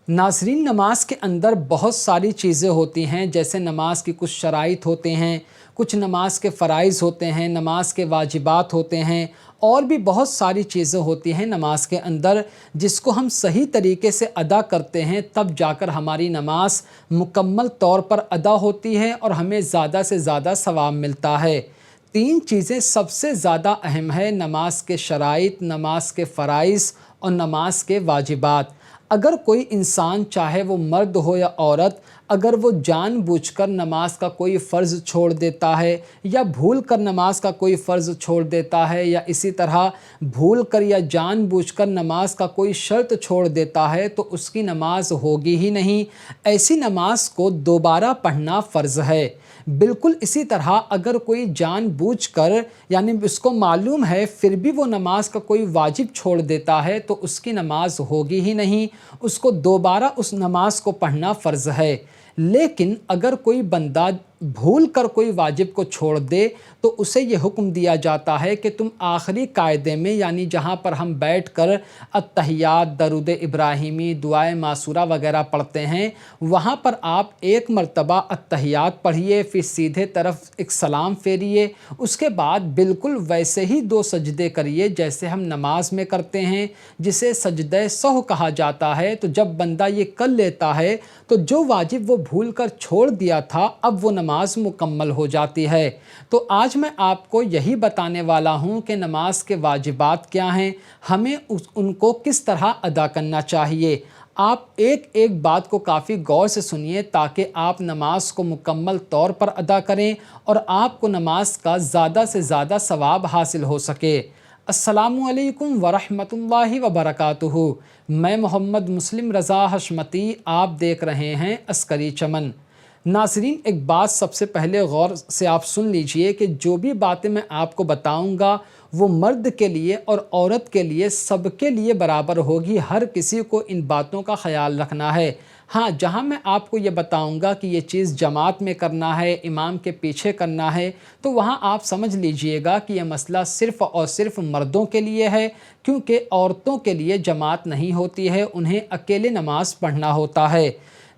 ناظرین، نماز کے اندر بہت ساری چیزیں ہوتی ہیں، جیسے نماز کی کچھ شرائط ہوتے ہیں، کچھ نماز کے فرائض ہوتے ہیں، نماز کے واجبات ہوتے ہیں، اور بھی بہت ساری چیزیں ہوتی ہیں نماز کے اندر، جس کو ہم صحیح طریقے سے ادا کرتے ہیں تب جا کر ہماری نماز مکمل طور پر ادا ہوتی ہے اور ہمیں زیادہ سے زیادہ ثواب ملتا ہے۔ 3 چیزیں سب سے زیادہ اہم ہے: نماز کے شرائط، نماز کے فرائض اور نماز کے واجبات۔ اگر کوئی انسان، چاہے وہ مرد ہو یا عورت، اگر وہ جان بوجھ کر نماز کا کوئی فرض چھوڑ دیتا ہے یا بھول کر نماز کا کوئی فرض چھوڑ دیتا ہے، یا اسی طرح بھول کر یا جان بوجھ کر نماز کا کوئی شرط چھوڑ دیتا ہے، تو اس کی نماز ہوگی ہی نہیں۔ ایسی نماز کو دوبارہ پڑھنا فرض ہے۔ بالکل اسی طرح اگر کوئی جان بوجھ کر، یعنی اس کو معلوم ہے پھر بھی وہ نماز کا کوئی واجب چھوڑ دیتا ہے، تو اس کی نماز ہوگی ہی نہیں، اس کو دوبارہ اس نماز کو پڑھنا فرض ہے۔ لیکن اگر کوئی بندہ بھول کر کوئی واجب کو چھوڑ دے تو اسے یہ حکم دیا جاتا ہے کہ تم آخری قاعدے میں، یعنی جہاں پر ہم بیٹھ کر التحیات، درود ابراہیمی، دعائے معصورہ وغیرہ پڑھتے ہیں، وہاں پر آپ ایک مرتبہ التحیات پڑھیے، پھر سیدھے طرف ایک سلام پھیریے، اس کے بعد بالکل ویسے ہی 2 سجدے کریے جیسے ہم نماز میں کرتے ہیں، جسے سجدہ سہو کہا جاتا ہے۔ تو جب بندہ یہ کر لیتا ہے تو جو واجب وہ بھول کر چھوڑ دیا تھا، اب وہ نماز مکمل ہو جاتی ہے۔ تو آج میں آپ کو یہی بتانے والا ہوں کہ نماز کے واجبات کیا ہیں، ہمیں ان کو کس طرح ادا کرنا چاہیے۔ آپ ایک ایک بات کو کافی غور سے سنیے تاکہ آپ نماز کو مکمل طور پر ادا کریں اور آپ کو نماز کا زیادہ سے زیادہ ثواب حاصل ہو سکے۔ السلام علیکم ورحمۃ اللہ وبرکاتہ۔ میں محمد مسلم رضا حشمتی، آپ دیکھ رہے ہیں عسکری چمن۔ ناظرین، ایک بات سب سے پہلے غور سے آپ سن لیجئے کہ جو بھی باتیں میں آپ کو بتاؤں گا وہ مرد کے لیے اور عورت کے لیے، سب کے لیے برابر ہوگی۔ ہر کسی کو ان باتوں کا خیال رکھنا ہے۔ ہاں، جہاں میں آپ کو یہ بتاؤں گا کہ یہ چیز جماعت میں کرنا ہے، امام کے پیچھے کرنا ہے، تو وہاں آپ سمجھ لیجئے گا کہ یہ مسئلہ صرف اور صرف مردوں کے لیے ہے، کیونکہ عورتوں کے لیے جماعت نہیں ہوتی ہے، انہیں اکیلے نماز پڑھنا ہوتا ہے۔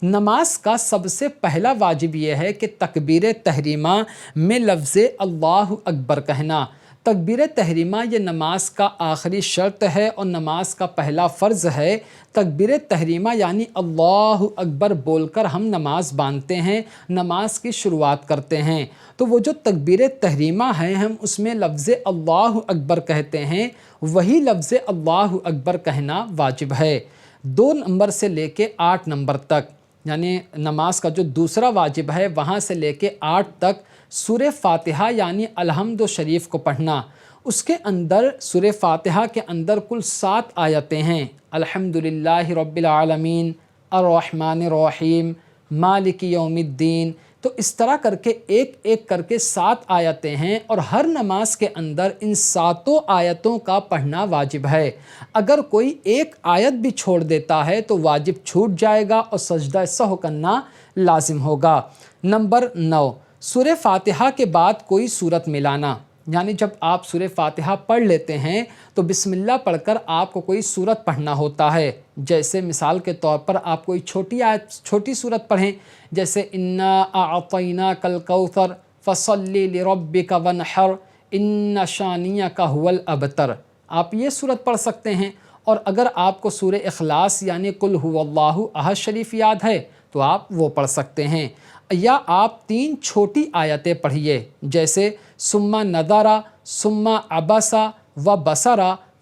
نماز کا سب سے پہلا واجب یہ ہے کہ تکبیر تحریمہ میں لفظ اللہ اکبر کہنا۔ تکبیر تحریمہ یہ نماز کا آخری شرط ہے اور نماز کا پہلا فرض ہے۔ تکبیر تحریمہ یعنی اللہ اکبر بول کر ہم نماز باندھتے ہیں، نماز کی شروعات کرتے ہیں۔ تو وہ جو تکبیر تحریمہ ہے، ہم اس میں لفظ اللہ اکبر کہتے ہیں، وہی لفظ اللہ اکبر کہنا واجب ہے۔ 2 نمبر سے لے کے 8 نمبر تک، یعنی نماز کا جو دوسرا واجب ہے، وہاں سے لے کے 8 تک سورہ فاتحہ یعنی الحمد شریف کو پڑھنا۔ اس کے اندر سورہ فاتحہ کے اندر کل 7 آیتیں ہیں: الحمدللہ رب العالمین، الرحمن الرحیم، مالک یوم الدین۔ تو اس طرح کر کے ایک ایک کر کے 7 آیتیں ہیں، اور ہر نماز کے اندر ان 7 آیتوں کا پڑھنا واجب ہے۔ اگر کوئی ایک آیت بھی چھوڑ دیتا ہے تو واجب چھوٹ جائے گا اور سجدہ سہو کرنا لازم ہوگا۔ نمبر 9، سورہ فاتحہ کے بعد کوئی سورت ملانا، یعنی جب آپ سورہ فاتحہ پڑھ لیتے ہیں تو بسم اللہ پڑھ کر آپ کو کوئی سورت پڑھنا ہوتا ہے۔ جیسے مثال کے طور پر آپ کوئی چھوٹی سورت پڑھیں، جیسے انا اعطیناک الکوثر فصلی لربک وانحر ان شانیک ھو الابتر، آپ یہ سورت پڑھ سکتے ہیں۔ اور اگر آپ کو سورہ اخلاص یعنی قل ھو اللہ احد شریف یاد ہے تو آپ وہ پڑھ سکتے ہیں، یا آپ 3 چھوٹی آیتیں پڑھیے، جیسے ثم نظر ثم عبس و بصر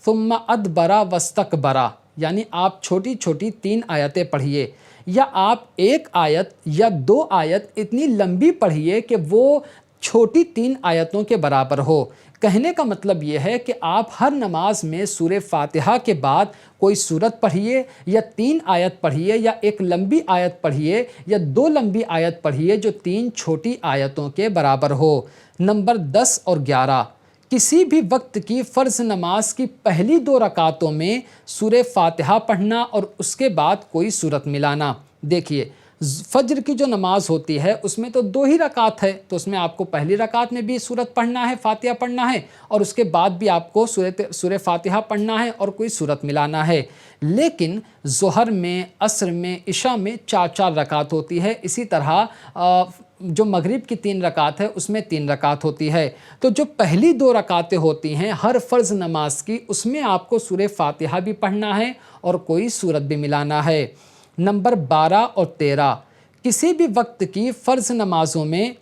ثم ادبر واستکبر، یعنی آپ چھوٹی چھوٹی 3 آیتیں پڑھیے، یا آپ 1 آیت یا 2 آیت اتنی لمبی پڑھیے کہ وہ چھوٹی 3 آیتوں کے برابر ہو۔ کہنے کا مطلب یہ ہے کہ آپ ہر نماز میں سورہ فاتحہ کے بعد کوئی سورت پڑھیے، یا 3 آیت پڑھیے، یا 1 لمبی آیت پڑھیے، یا 2 لمبی آیت پڑھیے جو 3 چھوٹی آیتوں کے برابر ہو۔ نمبر 10 اور 11، کسی بھی وقت کی فرض نماز کی پہلی 2 رکعتوں میں سورہ فاتحہ پڑھنا اور اس کے بعد کوئی سورت ملانا۔ دیکھیے، फज्र की जो नमाज होती है उसमें तो 2 ही रकात है, तो उसमें आपको पहली रकात में भी सूरत पढ़ना है, फातिहा पढ़ना है, और उसके बाद भी आपको सूरह फातिहा पढ़ना है और कोई सूरत मिलाना है। लेकिन ज़ोहर में, असर में, इशा में 4-4 रकात होती है। इसी तरह जो मगरिब की 3 रकात है उसमें 3 रकात होती है। तो जो पहली 2 रकातें होती हैं हर फ़र्ज़ नमाज की, उसमें आपको सूरह फातिहा भी पढ़ना है और कोई सूरत भी मिलाना है। नंबर 12 और 13, किसी भी वक्त की फ़र्ज़ नमाज़ों में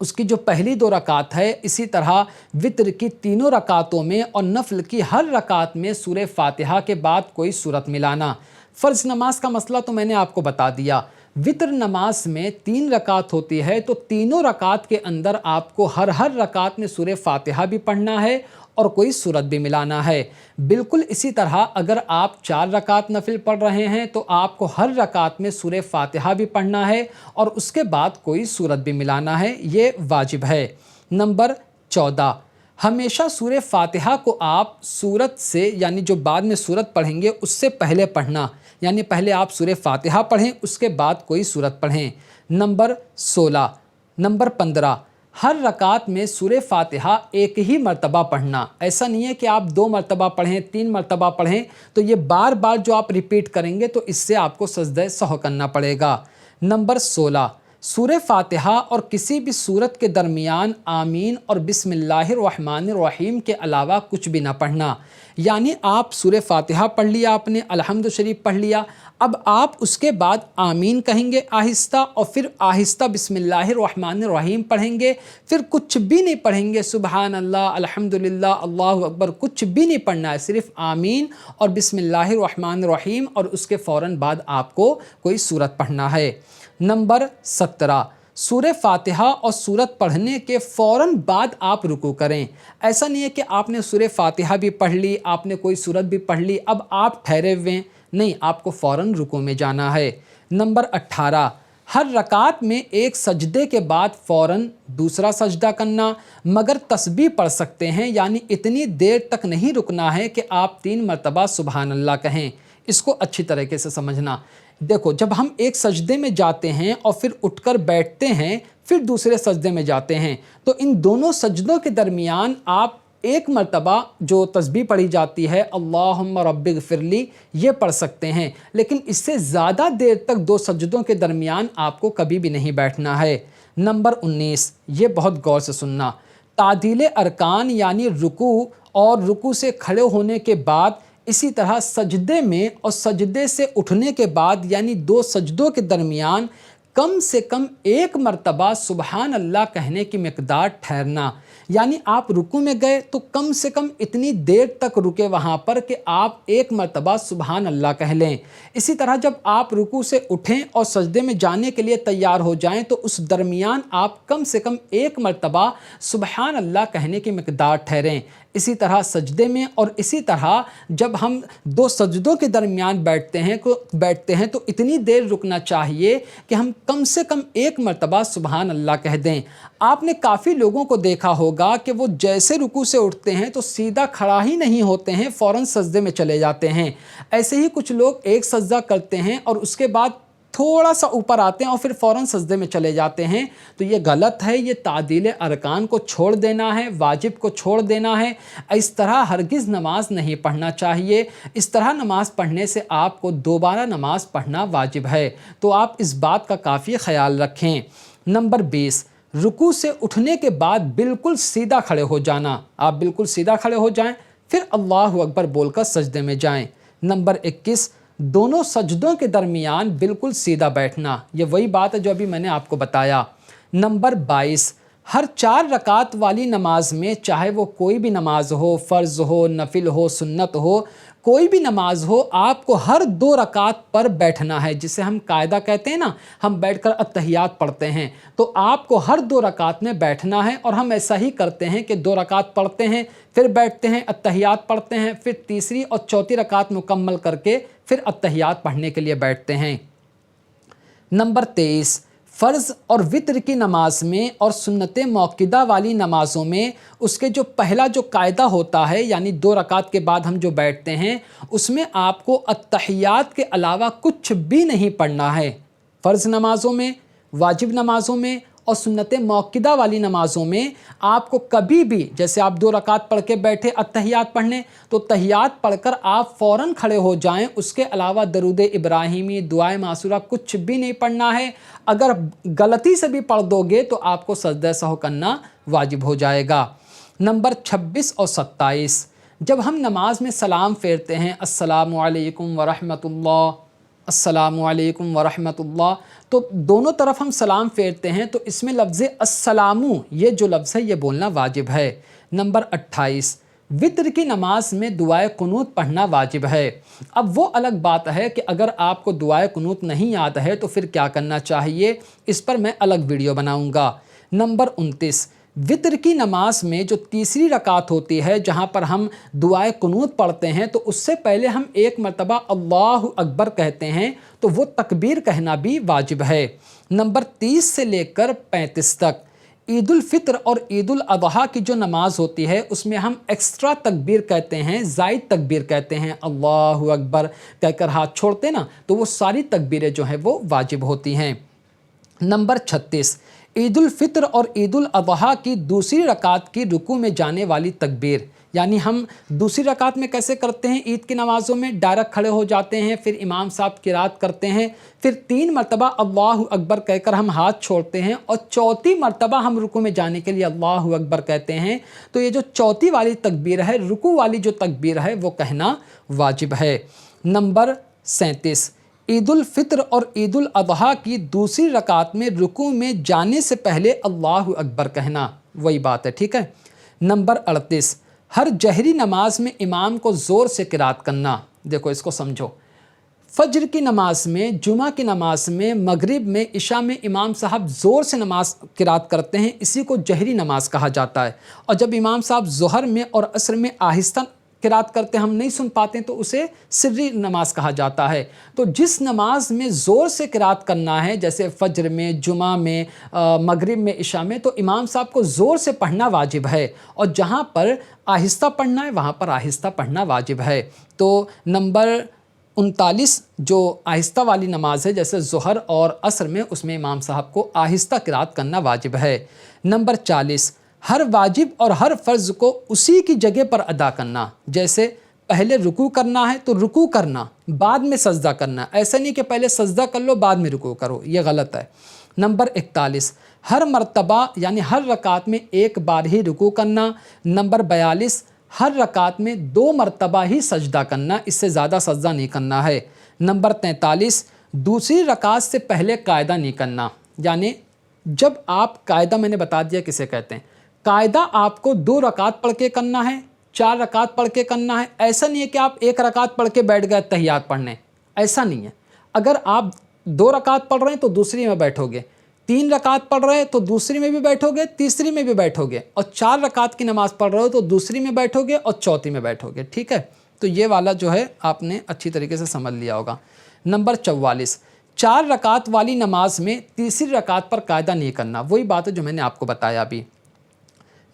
उसकी जो पहली 2 रकात है, इसी तरह वितर की तीनों रकातों में और नफ़ल की हर रकात में सूरह फातिहा के बाद कोई सूरत मिलाना। फ़र्ज़ नमाज का मसला तो मैंने आपको बता दिया। वितर नमाज में 3 रकात होती है, तो तीनों रकात के अंदर आपको हर रकात में सूरह फातिहा भी पढ़ना है और कोई सूरत भी मिलाना है। बिल्कुल इसी तरह अगर आप 4 रकात नफिल पढ़ रहे हैं तो आपको हर रकात में सूरह फातिहा भी पढ़ना है और उसके बाद कोई सूरत भी मिलाना है, ये वाजिब है। नंबर 14, हमेशा सूरह फातिहा को आप सूरत से, यानी जो बाद में सूरत पढ़ेंगे उससे पहले पढ़ना, यानी पहले आप सूरह फातिहा पढ़ें उसके बाद कोई सूरत पढ़ें। नंबर 16, नंबर 15, हर रकात में सूरह फातिहा एक ही मर्तबा पढ़ना। ऐसा नहीं है कि आप 2 मर्तबा पढ़ें, 3 मर्तबा पढ़ें, तो ये बार बार जो आप रिपीट करेंगे तो इससे आपको सजदे सहव करना पड़ेगा। नंबर 16, सूरह फातिहा और किसी भी सूरत के दरमियान आमीन और बिस्मिल्लाहिर्रहमानिर्रहीम के अलावा कुछ भी ना पढ़ना। यानी आप सूरह फातिहा पढ़ लिया, आपने अलहम्दु शरीफ पढ़ लिया, अब आप उसके बाद आमीन कहेंगे आहिस्ता और फिर आहिस्ता बिस्मिल्लाहिर्रहमानिर्रहीम पढ़ेंगे, फिर कुछ भी नहीं पढ़ेंगे, सुबहान अल्लाह, अल्हम्दुलिल्लाह, अल्लाहु अकबर, कुछ भी नहीं पढ़ना है, सिर्फ आमीन और बिस्मिल्लाहिर्रहमानिर्रहीम और उसके फ़ौरन बाद आपको कोई सूरत पढ़ना है। नंबर 17, सूरह फातिहा और सूरत पढ़ने के फ़ौरन बाद आप रुकू करें। ऐसा नहीं है कि आपने सूरह फातिहा भी पढ़ ली, आपने कोई सूरत भी पढ़ ली, अब आप ठहरे हुए हैं, नहीं, आपको फ़ौरन रुकू में जाना है। नंबर 18, हर रकात में एक सजदे के बाद फ़ौरन दूसरा सजदा करना, मगर तस्बीह पढ़ सकते हैं, यानी इतनी देर तक नहीं रुकना है कि आप 3 मरतबा सुबहान अल्लाह कहें। इसको अच्छी तरीके से समझना। देखो, जब हम एक सजदे में जाते हैं और फिर उठकर बैठते हैं, फिर दूसरे सजदे में जाते हैं, तो इन दोनों सजदों के दरमियान आप एक मरतबा जो तस्बीह पढ़ी जाती है अल्लाहुम्मा रब्बिगफिरली, ये पढ़ सकते हैं, लेकिन इससे ज़्यादा देर तक 2 सजदों के दरमियान आपको कभी भी नहीं बैठना है। नंबर 19, ये बहुत गौर से सुनना, तादील अरकान यानी रुकू और रुकू से खड़े होने के बाद, इसी तरह सजदे में और सजदे से उठने के बाद, यानी 2 सजदों के दरमियान कम से कम 1 मरतबा सुबहान अल्लाह कहने की मिक़दार ठहरना। यानी आप रुकू में गए तो कम से कम इतनी देर तक रुके वहाँ पर कि आप 1 मरतबा सुबहान अल्लाह कह लें। इसी तरह जब आप रुकू से उठें और सजदे में जाने के लिए तैयार हो जाएं तो उस दरमियान आप कम से कम 1 मरतबा सुबहान अल्लाह कहने की मिक़दार ठहरें। इसी तरह सजदे में, और इसी तरह जब हम 2 सजदों के दरमियान बैठते हैं तो इतनी देर रुकना चाहिए कि हम कम से कम 1 मरतबा सुबहान अल्लाह कह दें। आपने काफ़ी लोगों को देखा होगा कि वो जैसे रुकू से उठते हैं तो सीधा खड़ा ही नहीं होते हैं, फ़ौरन सजदे में चले जाते हैं। ऐसे ही कुछ लोग एक सजदा करते हैं और उसके बाद थोड़ा सा ऊपर आते हैं और फिर फ़ौरन सजदे में चले जाते हैं, तो ये गलत है। ये तादील अरकान को छोड़ देना है, वाजिब को छोड़ देना है। इस तरह हरगिज़ नमाज नहीं पढ़ना चाहिए। इस तरह नमाज पढ़ने से आपको दोबारा नमाज पढ़ना वाजिब है, तो आप इस बात का काफ़ी ख्याल रखें। नंबर 20, रुकू से उठने के बाद बिल्कुल सीधा खड़े हो जाना। आप बिल्कुल सीधा खड़े हो जाएं, फिर अल्लाहु अकबर बोलकर सजदे में जाएं। नंबर 21, दोनों सजदों के दरमियान बिल्कुल सीधा बैठना। ये वही बात है जो अभी मैंने आपको बताया। नंबर 22, हर 4 रकात वाली नमाज में, चाहे वो कोई भी नमाज हो, फ़र्ज़ हो, नफिल हो, सुन्नत हो, कोई भी नमाज हो, आपको हर 2 रकात पर बैठना है। जिसे हम कायदा कहते हैं ना, हम बैठकर अत्तहियात पढ़ते हैं, तो आपको हर 2 रकात में बैठना है। और हम ऐसा ही करते हैं कि 2 रकात पढ़ते हैं, फिर बैठते हैं, अत्तहियात पढ़ते हैं, फिर तीसरी और चौथी रकात मुकम्मल करके फिर अत्तहियात पढ़ने के लिए बैठते हैं। नंबर 23, फ़र्ज़ और वित्र की नमाज में और सुन्नत मौक़िदा वाली नमाज़ों में उसके जो पहला जो कायदा होता है, यानी 2 रकात के बाद हम जो बैठते हैं, उसमें आपको अत्तहियात के अलावा कुछ भी नहीं पढ़ना है। फ़र्ज़ नमाज़ों में, वाजिब नमाज़ों में और सुन्नत मौक़िदा वाली नमाज़ों में आपको कभी भी, जैसे आप 2 रकात पढ़ के बैठे अत्तहियात पढ़ने, तो तहियात पढ़कर आप फ़ौरन खड़े हो जाएं। उसके अलावा दरूद इब्राहिमी, दुआए मासूरा कुछ भी नहीं पढ़ना है। अगर गलती से भी पढ़ दोगे तो आपको सजदा सहू करना वाजिब हो जाएगा। नंबर 26 और 27, जब हम नमाज में सलाम फेरते हैं, अस्सलामु अलैकुम व रहमतुल्लाह, अस्सलामु अलैकुम व रहमतुल्लाह, तो दोनों तरफ हम सलाम फेरते हैं, तो इसमें लफ्ज़ अस्सलामु, ये जो लफ्ज़ है ये बोलना वाजिब है। नंबर 28, वित्र की नमाज में दुआए कुनूत पढ़ना वाजिब है। अब वो अलग बात है कि अगर आपको दुआए कुनूत नहीं याद है तो फिर क्या करना चाहिए, इस पर मैं अलग वीडियो बनाऊंगा। नंबर 29, वित्र की नमाज में जो तीसरी रकात होती है, जहाँ पर हम दुआए कुनूत पढ़ते हैं, तो उससे पहले हम एक मरतबा अल्लाहु अकबर कहते हैं, तो वो तकबीर कहना भी वाजिब है। नंबर 30 से लेकर 35 तक ईद उल फित्र और ईद उल अज़हा की जो नमाज होती है उसमें हम एक्स्ट्रा तकबीर कहते हैं, ज़ायद तकबीर कहते हैं, अल्लाहु अकबर कहकर हाथ छोड़ते ना, तो वो सारी तकबीरें जो हैं वो वाजिब होती हैं। नंबर 36, ईद उल फित्र और ईद उल अज़हा की दूसरी रकात की रुकू में जाने वाली तकबीर, यानी हम दूसरी रकात में कैसे करते हैं, ईद की नमाज़ों में डायरेक्ट खड़े हो जाते हैं, फिर इमाम साहब किरात करते हैं, फिर 3 मरतबा अल्लाहु अकबर कहकर हम हाथ छोड़ते हैं और चौथी मरतबा हम रुकू में जाने के लिए अल्लाहु अकबर कहते हैं। तो ये जो चौथी वाली तकबीर है, रुकू वाली जो तकबीर है, वो कहना वाजिब है। नंबर 37, ईद उल फित्र और ईद उल अज़हा की दूसरी रकात में रुकू में जाने से पहले अल्लाहु अकबर कहना, वही बात है, ठीक है। नंबर 38, हर जहरी नमाज में इमाम को ज़ोर से किरात करना। देखो इसको समझो, फ़ज्र की नमाज में, जुमा की नमाज में, मगरिब में, इशा में इमाम साहब ज़ोर से नमाज किरात करते हैं, इसी को जहरी नमाज कहा जाता है। और जब इमाम साहब ज़ोहर में और असर में आहिस्ता किरात करते हम नहीं सुन पाते तो उसे सिर्री नमाज कहा जाता है। तो जिस नमाज में ज़ोर से किरात करना है, जैसे फ़ज्र में, जुमा में, मगरिब में, इशा में, तो इमाम साहब को ज़ोर से पढ़ना वाजिब है, और जहाँ पर आहिस्ता पढ़ना है वहाँ पर आहिस्ता पढ़ना वाजिब है। तो नंबर 39 जो आहिस्ता वाली नमाज है, जैसे ज़ोहर और असर में, उसमें इमाम साहब को आहिस्ता किरात करना वाजिब है। नंबर 40, हर वाजिब और हर फ़र्ज़ को उसी की जगह पर अदा करना। जैसे पहले रुकू करना है तो रुकू करना, बाद में सजदा करना, ऐसा नहीं कि पहले सजदा कर लो बाद में रुकू करो, ये गलत है। नंबर 41, हर मर्तबा यानी हर रकात में एक बार ही रुकू करना। नंबर 42, हर रकात में 2 मरतबा ही सजदा करना, इससे ज़्यादा सजदा नहीं करना है। नंबर 43, दूसरी रकात से पहले कायदा नहीं करना, यानी जब आप कायदा, मैंने बता दिया किसे कहते हैं, कायदा आपको 2 रकात पढ़ के करना है, 4 रकात पढ़ के करना है। ऐसा नहीं है कि आप 1 रकात पढ़ के बैठ गए तहियात पढ़ने, ऐसा नहीं है। अगर आप 2 रकात पढ़ रहे हैं तो दूसरी में बैठोगे, 3 रकात पढ़ रहे हैं तो दूसरी में भी बैठोगे, तीसरी में भी बैठोगे, और 4 रकात की नमाज़ पढ़ रहे हो तो दूसरी में बैठोगे और चौथी में बैठोगे, ठीक है। तो ये वाला जो है आपने अच्छी तरीके से समझ लिया होगा। नंबर 44, 4 रकात वाली नमाज में तीसरी रकात पर कायदा नहीं करना, वही बात है जो मैंने आपको बताया अभी।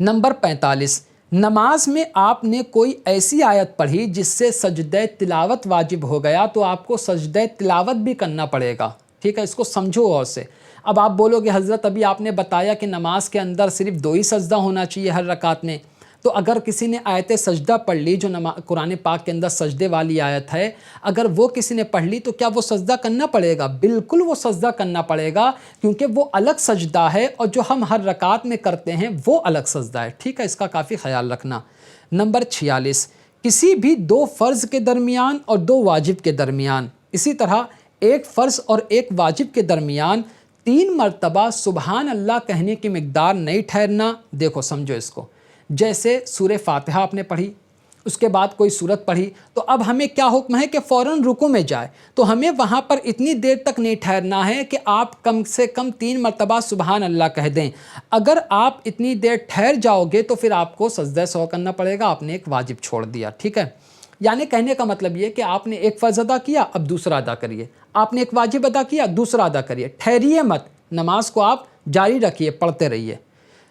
नंबर 45, नमाज में आपने कोई ऐसी आयत पढ़ी जिससे सजदे तिलावत वाजिब हो गया, तो आपको सजदे तिलावत भी करना पड़ेगा, ठीक है। इसको समझो और से। अब आप बोलोगे हज़रत अभी आपने बताया कि नमाज के अंदर सिर्फ 2 ही सजदा होना चाहिए हर रकात में, तो अगर किसी ने आयत सजदा पढ़ ली, जो कुरान पाक के अंदर सजदे वाली आयत है, अगर वो किसी ने पढ़ ली तो क्या वो सजदा करना पड़ेगा? बिल्कुल वो सजदा करना पड़ेगा, क्योंकि वो अलग सजदा है और जो हम हर रकात में करते हैं वो अलग सजदा है, ठीक है। इसका काफ़ी ख्याल रखना। नंबर 46, किसी भी 2 फ़र्ज़ के दरमियान और 2 वाजिब के दरमियान, इसी तरह 1 फ़र्ज़ और 1 वाजिब के दरमियान 3 मरतबा सुबहान अल्लाह कहने की मिक़दार नहीं ठहरना। देखो समझो इसको, जैसे सूरह फातिहा आपने पढ़ी, उसके बाद कोई सूरत पढ़ी, तो अब हमें क्या हुक्म है कि फ़ौरन रुकू में जाए, तो हमें वहाँ पर इतनी देर तक नहीं ठहरना है कि आप कम से कम 3 मरतबा सुबहान अल्लाह कह दें। अगर आप इतनी देर ठहर जाओगे तो फिर आपको सजदा सौ करना पड़ेगा, आपने एक वाजिब छोड़ दिया, ठीक है। यानी कहने का मतलब ये कि आपने एक फ़र्ज़ अदा किया, अब दूसरा अदा करिए, आपने एक वाजिब अदा किया, दूसरा अदा करिए, ठहरिए मत, नमाज को आप जारी रखिए, पढ़ते रहिए।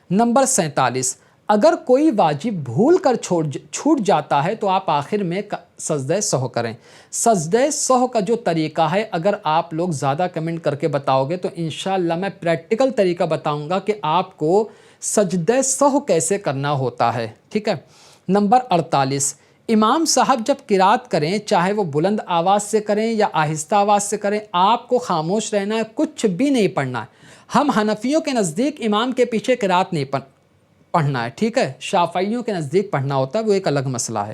नंबर 47, اگر کوئی واجب بھول کر چھوٹ جاتا ہے تو آپ آخر میں سجدہ سہو کریں۔ سجدہ سہو کا جو طریقہ ہے اگر آپ لوگ زیادہ کمنٹ کر کے بتاؤ گے تو انشاءاللہ میں پریکٹیکل طریقہ بتاؤں گا کہ آپ کو سجدہ سہو کیسے کرنا ہوتا ہے، ٹھیک ہے۔ نمبر 48، امام صاحب جب قرات کریں چاہے وہ بلند آواز سے کریں یا آہستہ آواز سے کریں، آپ کو خاموش رہنا ہے، کچھ بھی نہیں پڑھنا ہے۔ ہم حنفیوں کے نزدیک امام کے پیچھے قرات نہیں پڑھنا ہے، ٹھیک ہے، شافعیوں کے نزدیک پڑھنا ہوتا ہے، وہ ایک الگ مسئلہ ہے۔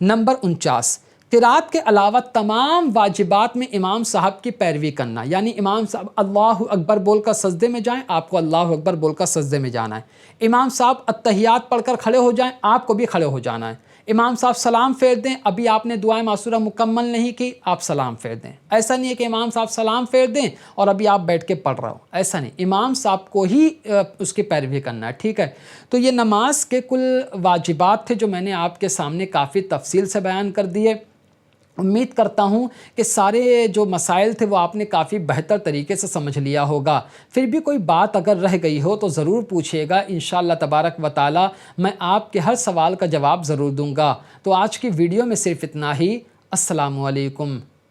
نمبر 49، قرات کے علاوہ تمام واجبات میں امام صاحب کی پیروی کرنا، یعنی امام صاحب اللہ اکبر بول کر سجدے میں جائیں، آپ کو اللہ اکبر بول کر سجدے میں جانا ہے۔ امام صاحب التحیات پڑھ کر کھڑے ہو جائیں، آپ کو بھی کھڑے ہو جانا ہے۔ امام صاحب سلام پھیر دیں، ابھی آپ نے دعائیں معصورہ مکمل نہیں کی، آپ سلام پھیر دیں۔ ایسا نہیں ہے کہ امام صاحب سلام پھیر دیں اور ابھی آپ بیٹھ کے پڑھ رہے ہو، ایسا نہیں، امام صاحب کو ہی اس کی پیروی کرنا ہے، ٹھیک ہے۔ تو یہ نماز کے کل واجبات تھے جو میں نے آپ کے سامنے کافی تفصیل سے بیان کر دیے۔ امید کرتا ہوں کہ سارے جو مسائل تھے وہ آپ نے کافی بہتر طریقے سے سمجھ لیا ہوگا۔ پھر بھی کوئی بات اگر رہ گئی ہو تو ضرور پوچھیے گا، انشاءاللہ تبارک و تعالی میں آپ کے ہر سوال کا جواب ضرور دوں گا۔ تو آج کی ویڈیو میں صرف اتنا ہی۔ السلام علیکم۔